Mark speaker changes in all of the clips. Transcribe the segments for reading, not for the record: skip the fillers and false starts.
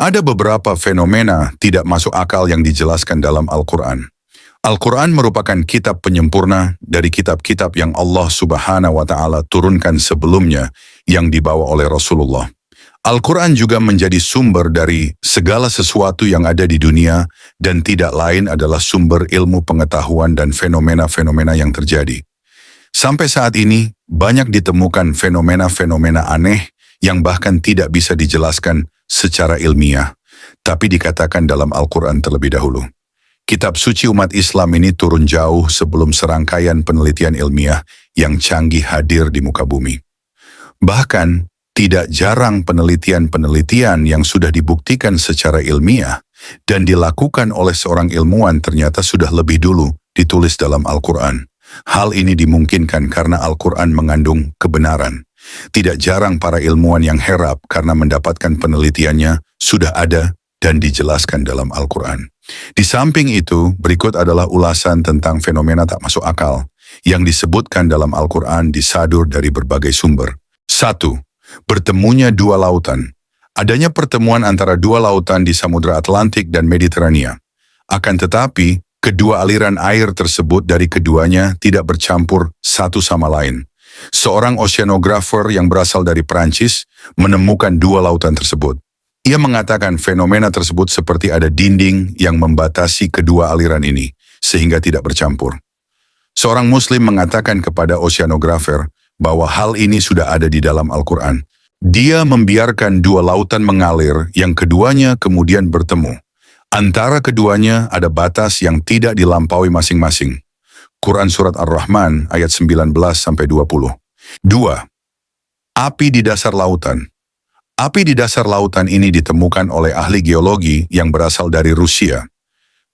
Speaker 1: Ada beberapa fenomena tidak masuk akal yang dijelaskan dalam Al-Quran. Al-Quran merupakan kitab penyempurna dari kitab-kitab yang Allah Subhanahu wa Ta'ala turunkan sebelumnya yang dibawa oleh Rasulullah. Al-Quran juga menjadi sumber dari segala sesuatu yang ada di dunia dan tidak lain adalah sumber ilmu pengetahuan dan fenomena-fenomena yang terjadi. Sampai saat ini, banyak ditemukan fenomena-fenomena aneh yang bahkan tidak bisa dijelaskan secara ilmiah, tapi dikatakan dalam Al-Quran terlebih dahulu. Kitab suci umat Islam ini turun jauh sebelum serangkaian penelitian ilmiah yang canggih hadir di muka bumi. Bahkan, tidak jarang penelitian-penelitian yang sudah dibuktikan secara ilmiah dan dilakukan oleh seorang ilmuwan ternyata sudah lebih dulu ditulis dalam Al-Quran. Hal ini dimungkinkan karena Al-Quran mengandung kebenaran. Tidak jarang para ilmuwan yang herap karena mendapatkan penelitiannya sudah ada dan dijelaskan dalam Al-Quran. Di samping itu, berikut adalah ulasan tentang fenomena tak masuk akal yang disebutkan dalam Al-Quran disadur dari berbagai sumber. 1. Bertemunya dua lautan. Adanya pertemuan antara dua lautan di Samudra Atlantik dan Mediterania. Akan tetapi, kedua aliran air tersebut dari keduanya tidak bercampur satu sama lain. Seorang oceanographer yang berasal dari Perancis menemukan dua lautan tersebut. Ia mengatakan fenomena tersebut seperti ada dinding yang membatasi kedua aliran ini, sehingga tidak bercampur. Seorang Muslim mengatakan kepada oceanographer bahwa hal ini sudah ada di dalam Al-Quran. Dia membiarkan dua lautan mengalir yang keduanya kemudian bertemu. Antara keduanya ada batas yang tidak dilampaui masing-masing. Quran Surat Ar-Rahman ayat 19-20. 2. Api di dasar lautan. Api di dasar lautan ini ditemukan oleh ahli geologi yang berasal dari Rusia.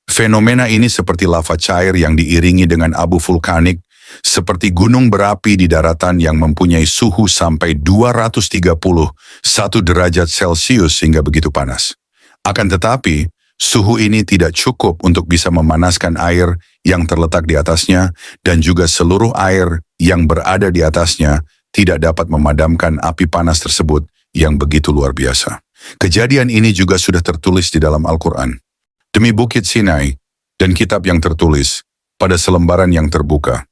Speaker 1: Fenomena ini seperti lava cair yang diiringi dengan abu vulkanik, seperti gunung berapi di daratan yang mempunyai suhu sampai 231 derajat Celcius hingga begitu panas. Akan tetapi, suhu ini tidak cukup untuk bisa memanaskan air yang terletak di atasnya dan juga seluruh air yang berada di atasnya tidak dapat memadamkan api panas tersebut yang begitu luar biasa. Kejadian ini juga sudah tertulis di dalam Al-Quran. Demi Bukit Sinai dan kitab yang tertulis pada selembaran yang terbuka,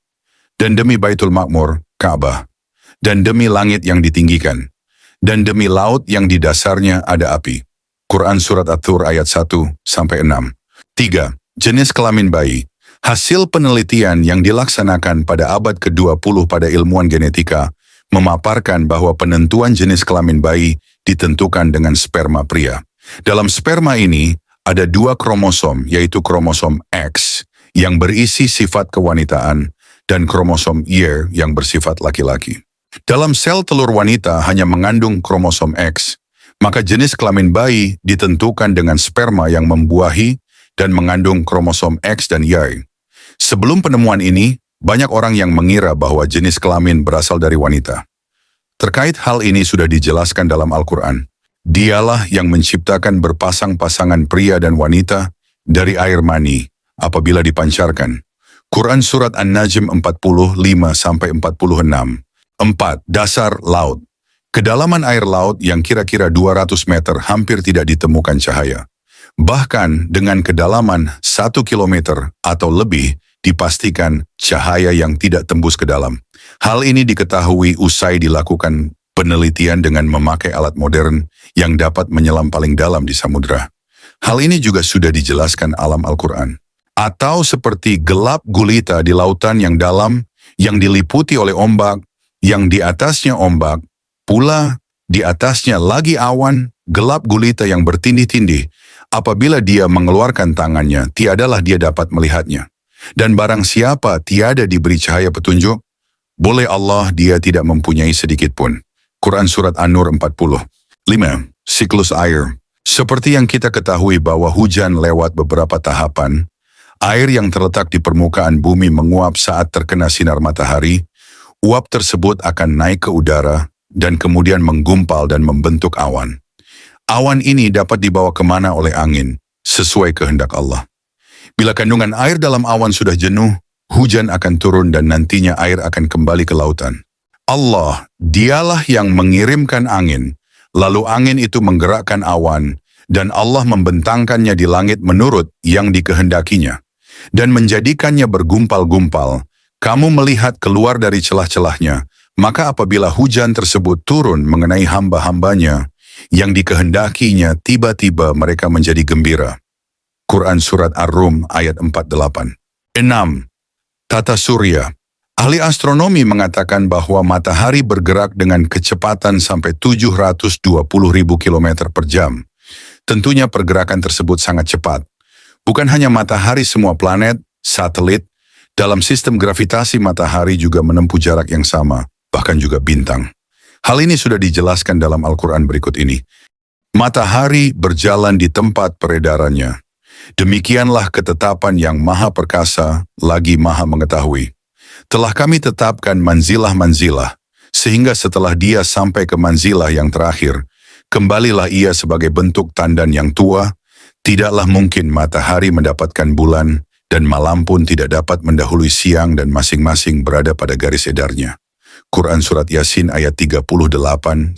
Speaker 1: dan demi Baitul Ma'mur, Ka'bah, dan demi langit yang ditinggikan, dan demi laut yang di dasarnya ada api. Quran Surat At-Tur ayat 1-6. 3. Jenis kelamin bayi. Hasil penelitian yang dilaksanakan pada abad ke-20 pada ilmuwan genetika memaparkan bahwa penentuan jenis kelamin bayi ditentukan dengan sperma pria. Dalam sperma ini ada dua kromosom, yaitu kromosom X yang berisi sifat kewanitaan dan kromosom Y yang bersifat laki-laki. Dalam sel telur wanita hanya mengandung kromosom X, maka jenis kelamin bayi ditentukan dengan sperma yang membuahi dan mengandung kromosom X dan Y. Sebelum penemuan ini, banyak orang yang mengira bahwa jenis kelamin berasal dari wanita. Terkait hal ini sudah dijelaskan dalam Al-Quran. Dialah yang menciptakan berpasang-pasangan pria dan wanita dari air mani apabila dipancarkan. Quran Surat An-Najm 45-46. 4. Dasar laut. Kedalaman air laut yang kira-kira 200 meter hampir tidak ditemukan cahaya. Bahkan dengan kedalaman 1 kilometer atau lebih dipastikan cahaya yang tidak tembus ke dalam. Hal ini diketahui usai dilakukan penelitian dengan memakai alat modern yang dapat menyelam paling dalam di samudra. Hal ini juga sudah dijelaskan alam Al-Quran. Atau seperti gelap gulita di lautan yang dalam, yang diliputi oleh ombak, yang di atasnya ombak, pula di atasnya lagi awan, gelap gulita yang bertindih-tindih. Apabila dia mengeluarkan tangannya, tiadalah dia dapat melihatnya. Dan barang siapa tiada diberi cahaya petunjuk, boleh Allah dia tidak mempunyai sedikit pun. Quran Surat An-Nur 40. 5. Siklus air. Seperti yang kita ketahui bahwa hujan lewat beberapa tahapan, air yang terletak di permukaan bumi menguap saat terkena sinar matahari, uap tersebut akan naik ke udara dan kemudian menggumpal dan membentuk awan. Awan ini dapat dibawa kemana oleh angin, sesuai kehendak Allah. Bila kandungan air dalam awan sudah jenuh, hujan akan turun dan nantinya air akan kembali ke lautan. Allah, dialah yang mengirimkan angin, lalu angin itu menggerakkan awan, dan Allah membentangkannya di langit menurut yang dikehendakinya, dan menjadikannya bergumpal-gumpal. Kamu melihat keluar dari celah-celahnya, maka apabila hujan tersebut turun mengenai hamba-hambanya yang dikehendakinya, tiba-tiba mereka menjadi gembira. Quran Surat Ar-Rum ayat 48. 6. Tata surya. Ahli astronomi mengatakan bahwa matahari bergerak dengan kecepatan sampai 720.000 km per jam. Tentunya pergerakan tersebut sangat cepat. Bukan hanya matahari, semua planet, satelit, dalam sistem gravitasi matahari juga menempuh jarak yang sama, bahkan juga bintang. Hal ini sudah dijelaskan dalam Al-Quran berikut ini. Matahari berjalan di tempat peredarannya. Demikianlah ketetapan yang maha perkasa, lagi maha mengetahui. Telah kami tetapkan manzilah-manzilah, sehingga setelah dia sampai ke manzilah yang terakhir, kembalilah ia sebagai bentuk tandan yang tua. Tidaklah mungkin matahari mendapatkan bulan, dan malam pun tidak dapat mendahului siang, dan masing-masing berada pada garis edarnya. Quran Surat Yasin ayat 38-40.